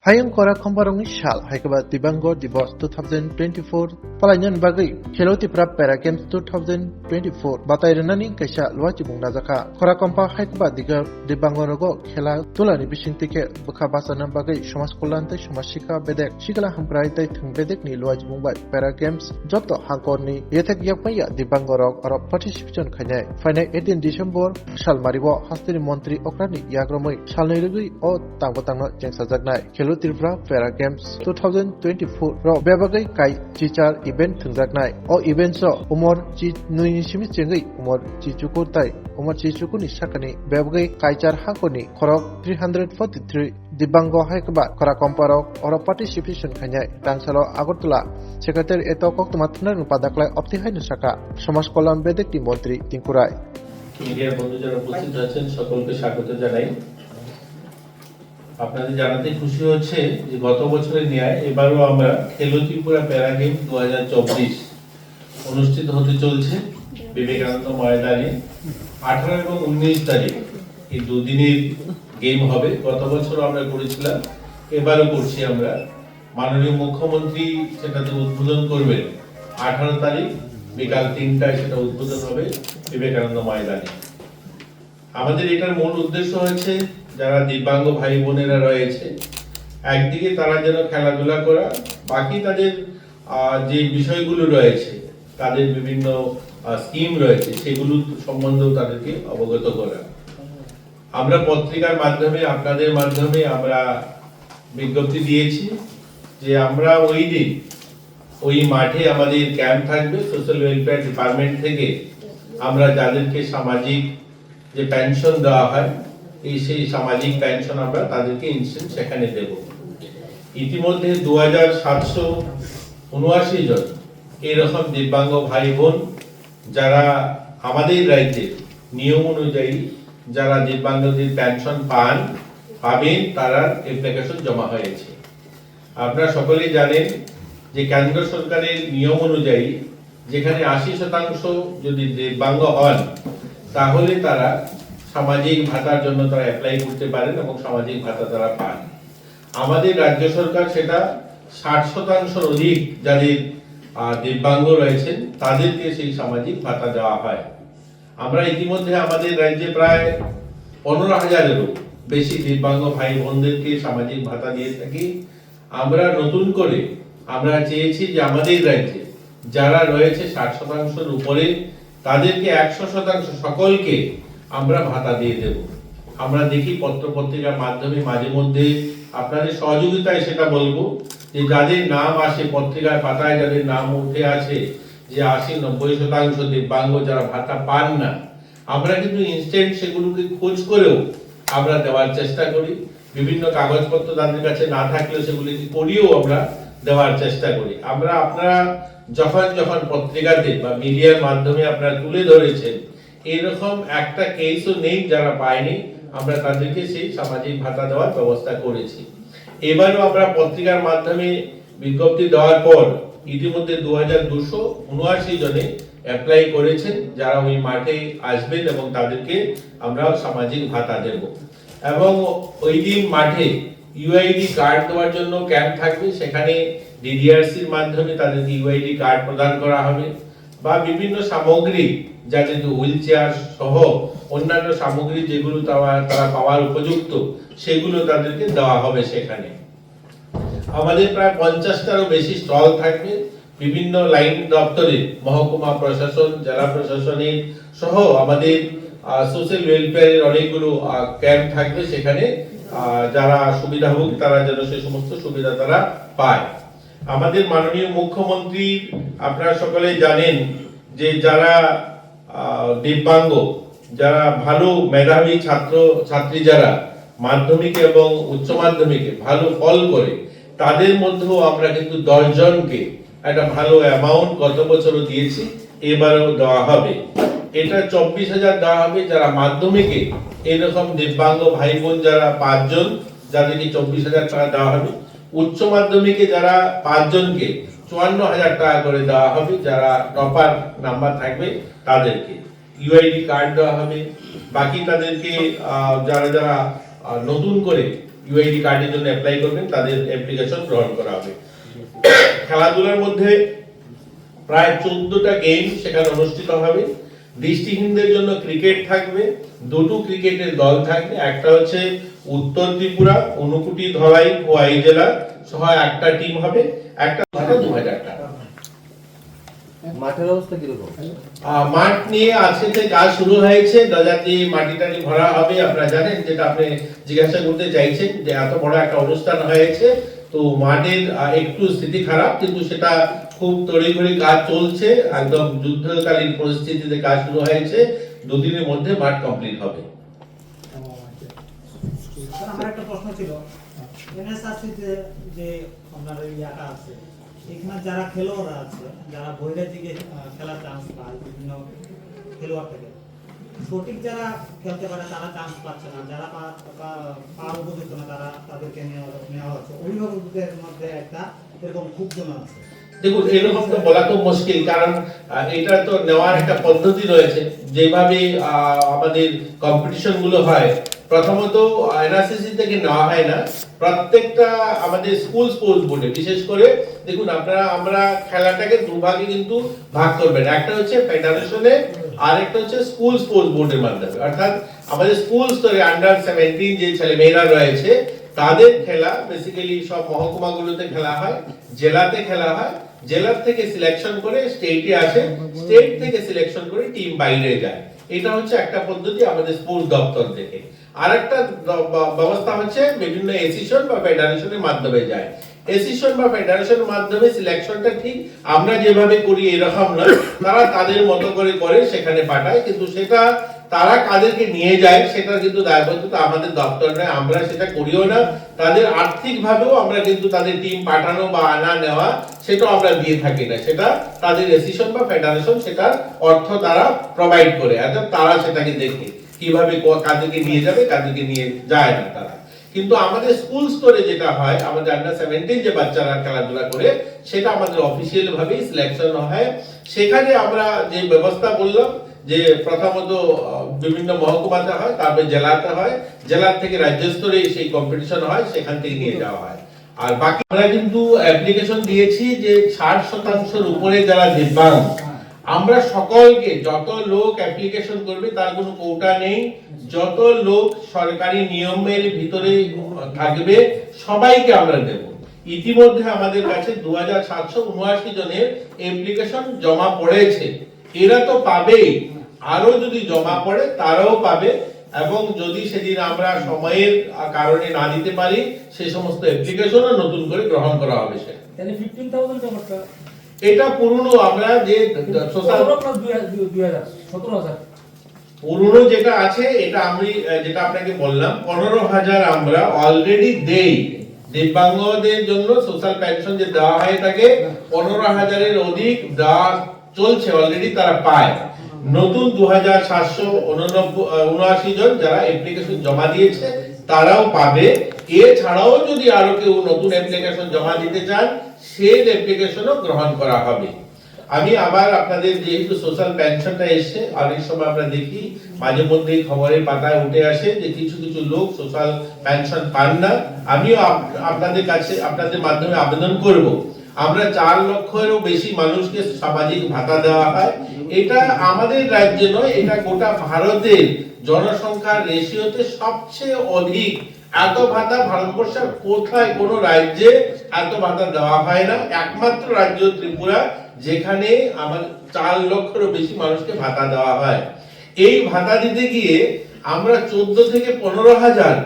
Hayang kora khombarong shal haikaba Dibango Divorce 2024 palanyan bagay Kheloti Prab Para Games 2024 batayranani kaisa luachi bungna jaka kora kompa haikaba diga Dibango rogo khela tulani bisingtike bukha basana bagay somas kollan tai somas shikha bedek shikala hamprai tai thung bedek ni luachi bungbai Para Games joto hangkorni yetek yakmaya Dibango rok aro participation khainai final 18 December salmaribo hastini montri okrani yagromoi salnai rugui o tangbo jengsajaknai Tirpura Para Games 2024 ro bebagai kai chichar event thungjaknai o event so umor chi nui simi chengai umor chi chukur tai umor chi chukuni sakani bebagai kaichar hakoni khorok 343 Dibango haikaba khora komparok oro participation khainai tangsalo Agartala secretary eto koktumatna padaklai optihainu saka সমাজ কল্যাণ বেদেকটি মন্ত্রী টিঙ্কুরাই মিডিয়ার বন্ধু যারা উপস্থিত আছেন সকলকে স্বাগত জানাই। আপনাদের জানাতে খুশি হচ্ছে যে গত বছরের ন্যায় এবারও আমরা খেলো ত্রিপুরা প্যারা গেম 2024 অনুষ্ঠিত হতে চলছে বিবেকানন্দ ময়দানে 18 এবং 19 তারিখ এই দুদিনের গেম হবে। গত বছর আমরা করেছিলাম, এবারও করছি আমরা। মাননীয় মুখ্যমন্ত্রী সেটাতে উদ্বোধন করবেন 18 তারিখ বিকাল 3টায়, সেটা উদ্বোধন হবে বিবেকানন্দ ময়দানে। আমাদের এটার মূল উদ্দেশ্য হচ্ছে যারা দিব্যাঙ্গ ভাই বোনেরা রয়েছে একদিকে তারা যেন খেলাধুলা করা, বাকি তাদের যে বিষয়গুলো রয়েছে তাদের বিভিন্ন স্কিম রয়েছে সেগুলো সম্বন্ধেও তাদেরকে অবগত করা। আমরা পত্রিকার মাধ্যমে আপনাদের মাধ্যমে আমরা বিজ্ঞপ্তি দিয়েছি যে আমরা ওই দিন ওই মাঠে আমাদের ক্যাম্প থাকবে সোশ্যাল ওয়েলফেয়ার ডিপার্টমেন্ট থেকে। আমরা যাদেরকে সামাজিক যে পেনশন দেওয়া হয় সেই সামাজিক পেনশন আমরা তাদেরকে ইনস্ট্যান্ট সেখানে দেব। ইতিমধ্যে 2779 জন এরকম দিব্যাঙ্গ ভাই বোন যারা আমাদের রাজ্যের নিয়ম অনুযায়ী যারা দিব্যাঙ্গদের পেনশন পাবেন তারা অ্যাপ্লিকেশন জমা হয়েছে। আপনারা সকলেই জানেন যে কেন্দ্র সরকারের নিয়ম অনুযায়ী যেখানে 80% যদি দিব্যাঙ্গ হন তাহলে তারা সামাজিক ভাতার জন্য তারা অ্যাপ্লাই করতে পারেন এবং সামাজিক ভাতা তারা পান। আমাদের রাজ্য সরকার সেটা 60% অধিক যাদের দিব্যাঙ্গ রয়েছেন তাদেরকে সেই সামাজিক ভাতা দেওয়া হয়। আমরা ইতিমধ্যে আমাদের রাজ্যে প্রায় 15,000-এরও বেশি দিব্যাঙ্গ ভাই বোনদেরকে সামাজিক ভাতা দিয়ে থাকি। আমরা নতুন করে আমরা চেয়েছি যে আমাদের রাজ্যে যারা রয়েছে 60%-এর উপরে তাদেরকে 100% সকলকে আমরা ভাতা দিয়ে দেব। আমরা দেখি পত্র পত্রিকার মাধ্যমে মাঝে মধ্যে আপনাদের সহযোগিতায় সেটা বলবো যে যাদের নাম আসে পত্রিকার পাতায়, যাদের নাম উঠে আছে যে 80-90% দিব্যাঙ্গ যারা ভাতা পান না, আমরা কিন্তু ইনস্ট্যান্ট সেগুলোকে খোঁজ করেও আমরা দেওয়ার চেষ্টা করি। বিভিন্ন কাগজপত্র তাদের কাছে না থাকলেও সেগুলিকে করিয়েও আমরা দেওয়ার চেষ্টা করি। আপনারা যখন পত্রিকাতে বা মিডিয়ার মাধ্যমে আপনারা তুলে ধরেছেন এরকম একটা কেসও নেই যারা পায়নি, আমরা তাদেরকে সেই সামাজিক ভাতা দেওয়ার ব্যবস্থা করেছি। এবারও আমরা পত্রিকার মাধ্যমে বিজ্ঞপ্তি দেওয়ার পর ইতিমধ্যে 2279 জনে অ্যাপ্লাই করেছেন যারা ওই মাঠে আসবেন এবং তাদেরকে আমরা সামাজিক ভাতা দেব। এবং ওই দিন মাঠে ইউআইডি কার্ড দেওয়ার জন্য ক্যাম্প থাকবে, সেখানে ডিডিআরসির মাধ্যমে তাদেরকে ইউআইডি কার্ড প্রদান করা হবে বা বিভিন্ন সামগ্রী যাদের হুইল চেয়ার সহ অন্যান্য সামগ্রী যেগুলো তারা পাওয়ার উপযুক্ত সেগুলো তাদেরকে দেওয়া হবে। সেখানে আমাদের প্রায় 50টারও বেশি স্টল থাকবে বিভিন্ন লাইন দপ্তরে, মহকুমা প্রশাসন, জেলা প্রশাসনের সহ আমাদের সোশ্যাল ওয়েলফেয়ারের অনেকগুলো ক্যাম্প থাকবে। সেখানে যারা সুবিধাভোগী তারা যেন সেই সমস্ত সুবিধা তারা পায়। আমাদের মাননীয় মুখ্যমন্ত্রী আপনারা সকলে জানেন যে যারা দিব্যাঙ্গ, যারা ভালো মেধাবী ছাত্রী যারা মাধ্যমিকে এবং উচ্চ মাধ্যমিকে ভালো ফল করে তাদের মধ্যেও আমরা কিন্তু 10 জনকে একটা ভালো অ্যামাউন্ট গত বছরও দিয়েছি, এবারেও দেওয়া হবে। এটা 24,000 দেওয়া হবে যারা মাধ্যমিকে এরকম দিব্যাঙ্গ ভাই বোন যারা 5 জন যাদেরকে 24,000 টাকা দেওয়া হবে। উচ্চ মাধ্যমিকে যারা 5 জনকে 54,000 টাকা করে দেওয়া হবে, যারা টপার নাম্বার থাকবে তাদেরকে ইউআইডি কার্ড দেওয়া হবে। বাকি তাদেরকে যারা নতুন করে ইউআইডি কার্ডের জন্য অ্যাপ্লাই করবেন, তাদের অ্যাপ্লিকেশন গ্রহণ করা হবে। খেলাধুলার মধ্যে প্রায় 14টা গেম সেখানে অনুষ্ঠিত হবে। দৃষ্টিহীনদের জন্য ক্রিকেট থাকবে, দুটো ক্রিকেটের দল থাকবে, একটা হচ্ছে উত্তর ত্রিপুরা, ঊনকোটি, ধলাই, খোয়াই জেলা সহ একটা টিম হবে, একটা 2000 টাকা। মাঠের অবস্থা কিরকম? মাঠ নিয়ে আজকে কাজ শুরু হয়েছে, দাদাটি মাটিটাটি ভরা হবে। আপনারা জানেন, যেটা আপনি জিজ্ঞাসা করতে চাইছেন, যে এত বড় একটা অনুষ্ঠান হয়েছে, তো মাঠের একটু স্থিতি খারাপ, কিন্তু সেটা খুব তড়িঘড়ি কাজ চলছে, একদম যুদ্ধকালীন পরিস্থিতিতে কাজ শুরু হয়েছে। দুদিনের মধ্যে মাঠ কমপ্লিট হবে। আমার একটা প্রশ্ন ছিল, এনএসআরসিতে যে আপনার ইয়াটা আছে, এখানে যারা খেলোয়াড়রা আছে, যারা বহিরের দিকে খেলার চান্স পায় বিভিন্ন খেলোয়াড় থেকে, সঠিক যারা খেলতে পারে তারা চান্স পাচ্ছে না, যারা পাওয়ার উপযুক্ত না তারা তাদেরকে নেওয়া হচ্ছে। অভিভাবকদের মধ্যে একটা এরকম ক্ষুব্ধনা আছে। দেখুন, এরকম তো বলা খুব মুশকিল, কারণ এটা তো নেওয়ার একটা পদ্ধতি রয়েছে। যেভাবে আমাদের কম্পিটিশন গুলো হয়, প্রথমত এনআরসিসি থেকে নেওয়া হয় না, প্রত্যেকটা আমাদের স্কুল স্পোর্টস বোর্ডে, বিশেষ করে দেখুন আমরা খেলাটাকে দুভাগে কিন্তু ভাগ করবেন, একটা হচ্ছে ফেডারেশনে আর একটা হচ্ছে স্কুল স্পোর্টস বোর্ডের মাধ্যমে। অর্থাৎ আমাদের স্কুল স্তরে আন্ডার 17 যে ছেলেমেয়েরা রয়েছে তাদের খেলা বেসিক্যালি সব মহকুমাগুলোতে খেলা হয়, জেলাতে খেলা হয়, জেলার থেকে সিলেকশন করে স্টেটে আসে, স্টেট থেকে সিলেকশন করে টিম বাইরে যায়। এটা হচ্ছে একটা পদ্ধতি আমাদের স্পোর্টস দপ্তর থেকে। আরেকটা ব্যবস্থা হচ্ছে বিভিন্ন এসোসিয়েশন বা ফেডারেশনের মাধ্যমে যায়। এসোসিয়েশন বা ফেডারেশনের মাধ্যমে সিলেকশনটা ঠিক আমরা যেভাবে করি এরকম নয়, তারা তাদের মতো করে করে সেখানে পাঠায়, কিন্তু সেটা তারা কাদেরকে নিয়ে যায় সেটা কিন্তু দায়বদ্ধতা আমাদের দপ্তর নয়, আমরা সেটা করিও না। তাদের আর্থিক ভাবেও আমরা কিন্তু তাদের টিম পাঠানো বা আনা নেওয়া সেটা আমরা দিয়ে থাকি না, সেটা তাদের এসোসিয়েশন বা ফেডারেশন সেটার অর্থ তারা প্রোভাইড করে, অর্থাৎ তারা সেটাকে দেখে কিভাবে কাদেরকে নিয়ে যাবে, কাদেরকে নিয়ে যায় না তারা। কিন্তু আমাদের স্কুল স্তরে যেটা হয়, আমাদের আন্ডার 17 যে বাচ্চারা খেলাধুলা করে সেটা আমাদের অফিসিয়াল ভাবেই সিলেকশন হয়। সেখানে আমরা যে ব্যবস্থা বললাম, যে প্রথমত বিভিন্ন মহকুমাতে হয়, তারপরে জেলাতে হয়, জেলার থেকে রাজ্য স্তরে সেই কম্পিটিশন হয়, সেখান থেকে নিয়ে যাওয়া হয়। আর বাকি আমরা কিন্তু অ্যাপ্লিকেশন দিয়েছি যে 60% উপরে যারা দিব্যাঙ্গ, আমরা সকলকে, যত লোক অ্যাপ্লিকেশন করবে তার কোনো কোটা নেই, যত লোক সরকারি নিয়মের ভিতরে থাকবে সবাইকে আমরা দেব। ইতিমধ্যে আমাদের কাছে 2779 জনের অ্যাপ্লিকেশন জমা পড়েছে, এরা তো পাবেই, আরো যদি জমা পড়ে তারাও পাবে। এবং যদি সেদিন আমরা সময়ের কারণে না দিতে পারি, সেই সমস্ত অ্যাপ্লিকেশনও নতুন করে গ্রহণ করা হবে। সেটা তাহলে 15,000 টাকা এটা পুরনো, আমরা যে সোশ্যাল 17,000 পুরনো যেটা আছে, এটা আমি যেটা আপনাকে বললাম 15,000 আমরা অলরেডি দেই দিব্যাঙ্গদের জন্য। সোশ্যাল পেনশন যে দেওয়া হয় থাকে 15,000-এর অধিক দেওয়া চলছে, অলরেডি তারা পায়। নতুন 2779 জন যারা অ্যাপ্লিকেশন জমা দিয়েছে তারাও পাবে। এছাড়াও যদি আরো কেউ নতুন অ্যাপ্লিকেশন জমা দিতে চান, সেই অ্যাপ্লিকেশনও গ্রহণ করা হবে। আমি আবার আপনাদের, যেহেতু সোশ্যাল পেনশনটা এসে অনেক সময় আমরা দেখি মাঝে মধ্যে খবরের পাতায় উঠে আসে যে কিছু কিছু লোক সোশ্যাল পেনশন পান না, আমিও আপনাদের কাছে আপনাদের মাধ্যমে আবেদন করব, আমরা 4 লক্ষেরও বেশি মানুষকে সামাজিক ভাতা দেওয়া হয়। এটা আমাদের রাজ্যে নয়, এটা গোটা ভারতের জনসংখ্যার রেশিওতে সবচেয়ে অধিক। এত ভাতা ভারতবর্ষের কোথায় কোনো রাজ্যে এত ভাতা দেওয়া হয় না, একমাত্র রাজ্য ত্রিপুরা, যেখানে আমার 4 লক্ষেরও বেশি মানুষকে ভাতা দেওয়া হয়। এই ভাতা দিতে গিয়ে আমরা 14 থেকে 15,000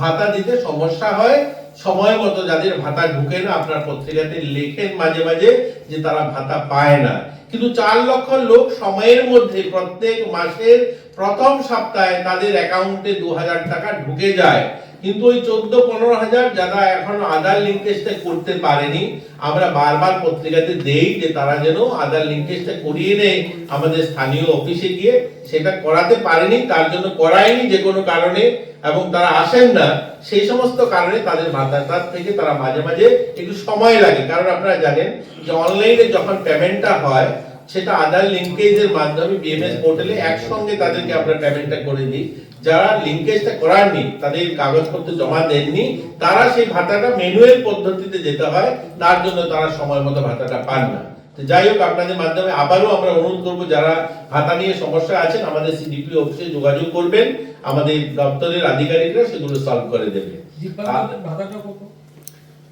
ভাতা দিতে সমস্যা হয়। সময় মতো যাদের ভাতা ঢুকে না, আপনার পত্রিকাতে লেখেন মাঝে মাঝে যে তারা ভাতা পায় না, কিন্তু 4 লক্ষ লোক সময়ের মধ্যে প্রত্যেক মাসের প্রথম সপ্তাহে তাদের অ্যাকাউন্টে 2,000 টাকা ঢুকে যায়। কিন্তু ওই 14-15,000 যারা এখন আধার লিঙ্কেজটা করতে পারেনি, আমরা বারবার পত্রিকাতে দেই যে তারা যেন আধার লিঙ্কেজটা করিয়ে নেয় আমাদের স্থানীয় অফিসে গিয়ে। সেটা করাতে পারেনি, তার জন্য করায়নি যে কোনো কারণে, এবং তারা আসেন না, সেই সমস্ত কারণে তাদের ভাতাটার থেকে তারা মাঝে মাঝে একটু সময় লাগে। কারণ আপনারা জানেন যে অনলাইনে যখন পেমেন্টটা হয়, সেটা আধার লিঙ্কেজের মাধ্যমে বিএমএস পোর্টালে একসঙ্গে তাদেরকে আমরা পেমেন্টটা করে দিই। যারা লিঙ্কেজটা করাননি, তাদের কাগজপত্র জমা দেননি, তারা সেই ভাতাটা ম্যানুয়াল পদ্ধতিতে যেতে হয়, তার জন্য তারা সময় মতো ভাতাটা পান না। তো যাই হোক, আপনাদের মাধ্যমে আবারও আমরা অনুরোধ করবো, যারা ভাতা নিয়ে সমস্যা আছেন আমাদের সিডিপি অফিসে যোগাযোগ করবেন, আমাদের দপ্তরের আধিকারিকরা সেগুলো সলভ করে দেবে। দিব্যাঙ্গদের ভাতাটা কত?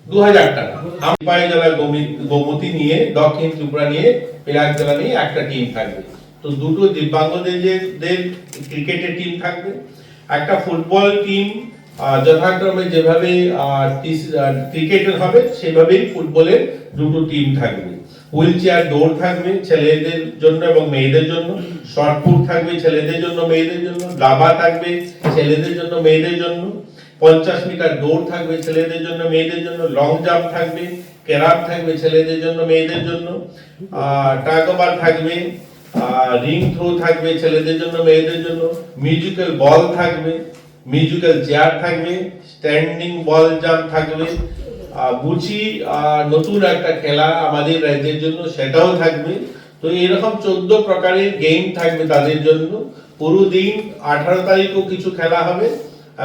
2000 টাকা। আমি পাই জেলা গোমতী নিয়ে, দক্ষিণ ত্রিপুরা নিয়ে, পেরাক জেলা নিয়ে একটা টিম থাকবে। তো দুটো দিব্যাঙ্গদের ক্রিকেটের টিম থাকবে, একটা ফুটবল টিম যথাক্রমে যেভাবে ক্রিকেটের হবে সেভাবেই ফুটবলের দুটো টিম থাকবে। হুইল চেয়ার দৌড় থাকবে ছেলেদের জন্য এবং মেয়েদের জন্য, শর্টপুট থাকবে ছেলেদের জন্য মেয়েদের জন্য, দাবা থাকবে ছেলেদের জন্য মেয়েদের জন্য, 50 মিটার দৌড় থাকবে ছেলেদের জন্য মেয়েদের জন্য, লং জাম্প থাকবে, ক্যারাম থাকবে ছেলেদের জন্য মেয়েদের জন্য, টাগ ওভার থাকবে, রিং থ্রো থাকবে ছেলেদের জন্য মেয়েদের জন্য, মিউজিক্যাল বল থাকবে, মিউজিক্যাল চেয়ার থাকবে, স্ট্যান্ডিং বল জাম্প থাকবে, বুচি নতুন একটা খেলা আমাদের রাজ্যের জন্য, সেটাও থাকবে। তো এরকম 14 প্রকারের গেম থাকবে তাদের জন্য। পুরো দিন 18 তারিখও কিছু খেলা হবে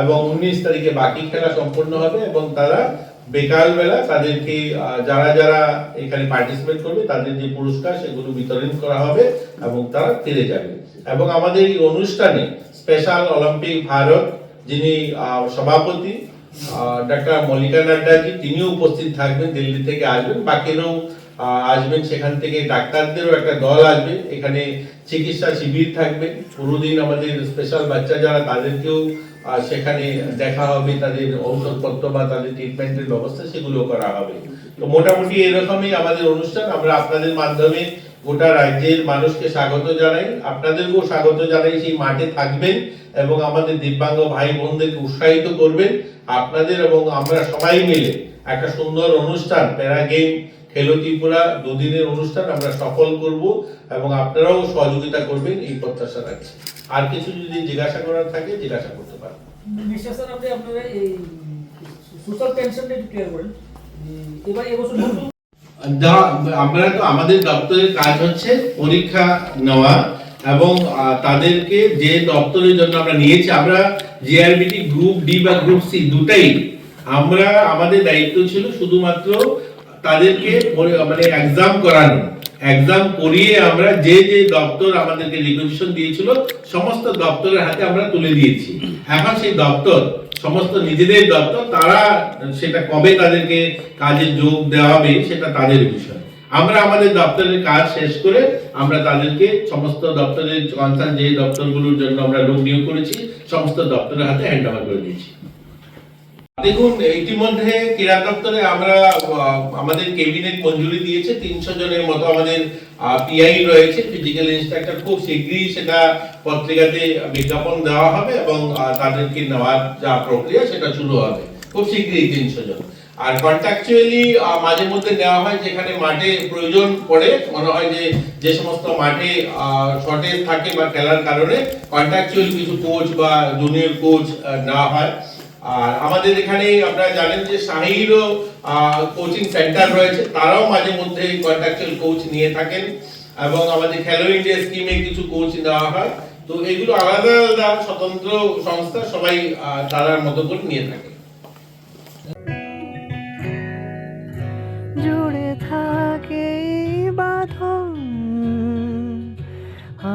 এবং 19 তারিখে বাকি খেলা সম্পন্ন হবে, এবং তারা বেকাল বেলা তাদেরকে যারা যারা এখানে পার্টিসিপেট করবে তাদের যে পুরস্কার সেগুলো বিতরণ করা হবে এবং তারা ফিরে যাবে। এবং আমাদের এই অনুষ্ঠানে স্পেশাল অলিম্পিক ভারত যিনি সভাপতি ডাক্তার মল্লিকা নাড্ডাজি, তিনিও উপস্থিত থাকবেন, দিল্লি থেকে আসবেন, বাকিরাও আসবেন, সেখান থেকে ডাক্তারদেরও একটা দল আসবে, এখানে চিকিৎসা শিবির থাকবে পুরো দিন। আমাদের স্পেশাল বাচ্চা যারা তাদেরকেও সেখানে দেখা হবে, তাদের ঔষধপত্র বা তাদের ট্রিটমেন্টের ব্যবস্থা সেগুলো করা হবে। তো মোটামুটি এরকমই আমাদের অনুষ্ঠান। আমরা আপনাদের মাধ্যমে গোটা রাজ্যের মানুষকে স্বাগত জানাই, আপনাদেরকেও স্বাগত জানাই। সেই মাঠে থাকবেন এবং আমাদের দিব্যাঙ্গ ভাই বোনদেরকে উৎসাহিত করবেন। আপনাদের এবং আমরা সবাই মিলে একটা সুন্দর অনুষ্ঠান, প্যারা গেম খেলো ত্রিপুরা দুদিনের অনুষ্ঠান আমরা সফল করব এবং আপনারাও সহযোগিতা করবেন এই প্রত্যাশা রাখছি। আর কিছু যদি জিজ্ঞাসা করার থাকে জিজ্ঞাসা করতে পারেন। নিশ্চয় স্যার, আপনি আপনারা এই সোশ্যাল পেনশনটা একটু ক্লিয়ার করেন। এবার এবছর আমরা তো আমাদের দপ্তরের কাজ হচ্ছে পরীক্ষা নেওয়া এবং তাদেরকে যে দপ্তরের জন্য আমরা নিয়েছি, আমরা জিআরবিটি গ্রুপ ডি বা গ্রুপ সি দুটাই আমরা, আমাদের দায়িত্ব ছিল শুধুমাত্র তাদেরকে মানে এক্সাম করানো। এক্সাম করিয়ে আমরা যে যে দপ্তর আমাদেরকে রিকোয়েশন দিয়েছিল সমস্ত দপ্তরের হাতে আমরা তুলে দিয়েছি। এখন সেই দপ্তর সমস্ত নিজেদের দপ্তর, তারা সেটা কবে তাদেরকে কাজে যোগ দেওয়া হবে সেটা তাদের বিষয়। আমরা আমাদের দপ্তরের কাজ শেষ করে আমরা তাদেরকে সমস্ত দপ্তরের কনসার্ন যে দপ্তরগুলোর জন্য আমরা লোক নিয়োগ করেছি সমস্ত দপ্তরের হাতে হ্যান্ড ওভার করে দিয়েছি। দেখুন, ইতিমধ্যে ক্রীড়া দপ্তরে আমরা আমাদের ক্যাবিনেট মঞ্জুরি দিয়েছে 300 জনের মতো আমাদের পিআই রয়েছে, ফিজিক্যাল ইনস্ট্রাক্টর। খুব শীঘ্রই সেটা পত্রিকাতে বিজ্ঞাপন দেওয়া হবে এবং তাদেরকে নেওয়ার যা প্রক্রিয়া সেটা শুরু হবে খুব শীঘ্রই 300 জন। আর কন্ট্রাকচুয়ালি মাঝে মধ্যে নেওয়া হয় যেখানে মাঠে প্রয়োজন পড়ে, মনে হয় যে সমস্ত মাঠে শর্টেজ থাকে বা খেলার কারণে কন্ট্রাকচুয়ালি কিছু কোচ বা জুনিয়র কোচ নেওয়া হয়। আর আমাদের এখানে আপনারা জানেন যে শাহিরও কোচিং সেন্টার রয়েছে, তারাও মাঝে মধ্যে কন্ট্রাকচুয়াল কোচ নিয়ে থাকেন এবং আমাদের খেলো ইন্ডিয়া স্কিমে কিছু কোচ নেওয়া হয়। তো এগুলো আলাদা আলাদা স্বতন্ত্র সংস্থা, সবাই তারার মতো করে নিয়ে থাকে। জুড়ে থাকে বাঁধন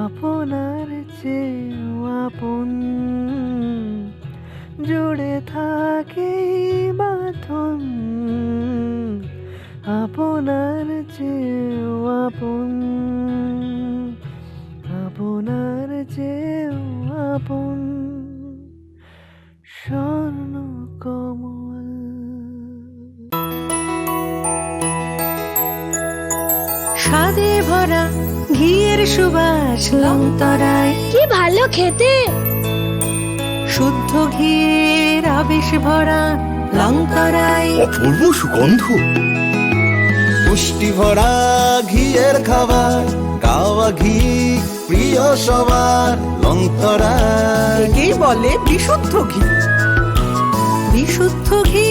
আপনার চেয়েও আপন, জুড়ে থাকে বাঁধন আপনার চেয়েও আপন, আপনার চেয়েও আপন স্বর্ণ কমল। স্বাদে ভরা ঘিয়ের সুবাস লংতরায়, কি ভালো খেতে। শুদ্ধ ঘিয়ের আবেশ ভরা লংতরায়, অপূর্ব সুগন্ধ। পুষ্টি ভরা ঘিয়ের খাবার, গাওয়া ঘি প্রিয় সবার লংতরায়। একেই বলে বিশুদ্ধ ঘি। বিশুদ্ধ ঘি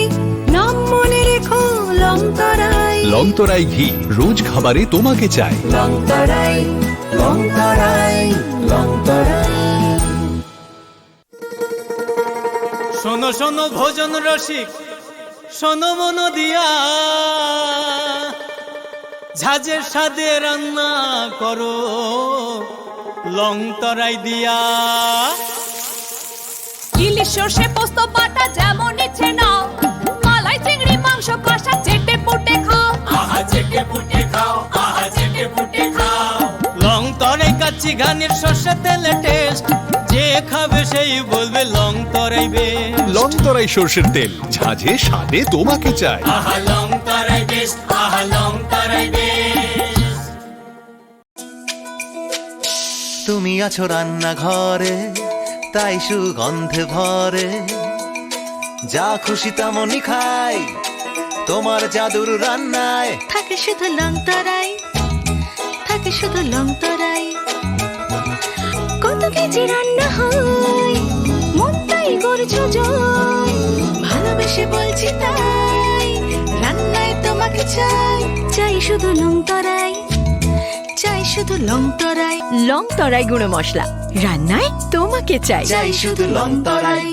নাম মনে রেখো লংতরায়। লংতরাই ঘি রোজ খাবারে তোমাকে চাই। লংতরায়, লংতরায়, লংতরায়। শোনো শোনো ভোজন রসিক, শোনো মন দিয়া, ঝাঁঝের স্বাদে রান্না করো লং তরাই দিয়া। ইলিশ সর্ষে পোস্ত বাটা যেমন ইচ্ছে নাও, মালাই চিংড়ি মাংস কষা চেটে পুটে খাও, আহা চেটে পুটে খাও, আহা চেটে পুটে খাও। লং তরাই কাচ্চি ঘানির সর্ষে তেলে টেস্ট, যে খাবে সেই বলবে লং তরাই বেস্ট। লং তরাই সর্ষের তেল, ঝাঁঝে স্বাদে তোমাকে চাই। আহা লং তরাই বেস্ট, আহা লং তরাই বেস্ট। তুমি আছো রান্নাঘরে, তাই সুগন্ধে ভরে, যা খুশি তেমনই খাই তোমার জাদুর রান্নায়। থাকে শুধু লং তরাই, থাকে শুধু লং তরাই। কত কেজি রান্না হয়, মনটাই করছো জয়, ভালোবেসে বলছি তাই, রান্নায় তোমাকে চাই, চাই শুধু লং তরাই, চাই শুধু লং তরাই। লং তরাই গুঁড়ো মশলা, রান্নায় তোমাকে চাই, চাই শুধু লং তরাই।